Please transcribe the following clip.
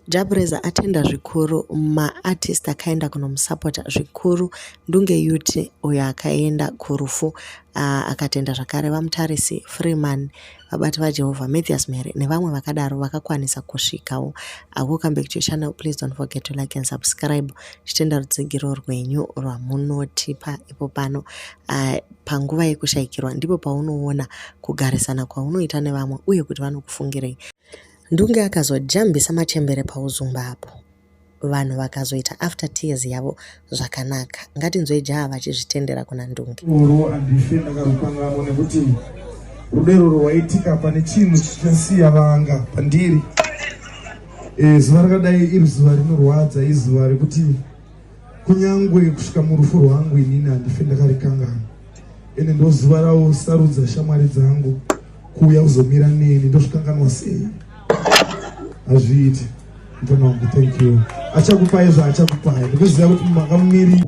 Jah Prayzah atenda zvikuru, maArtist akaenda kunomusapota zvikuru, Ndungeyout uyo akaenda kurufu, akatenda zvakare vamtarisi, Freeman, vabativajehovah, mathiasmhere nevamwe vakadaro vakakwanisa kusvikawo. Welcome back to your channel. Please don't forget to like and subscribe. Chitenda rutsigiro rwenyu rwamunotipa ipo pano panguva yekushayikirwa ndipo paunoona kugarisana kwaunoita nevamwe uye kuti vanokufungirei. Ndunge akazojambisa machembere pauzumba apo. Vanhu vakazoita after tears yavo zvakanaka. Ngatinzwe Jah vachizvitendera kuna Ndunge. Andifenda karupangamo nekuti rudero rwaitika pane chinhu chichasiya vanga pandiri. Zuva rakadai iri zuva rinorwadza, izuva rekuti kunyangwe kusvika murufu rwangu inini handifenda karikangana. Ene ndo zuva rausarudza shamwari dzangu kuuya kuzomira neni, ndozvikanganwa sei. Azviiti. Thank you. Achakupai zvachakupai. Ndikuziva kuti makamumiri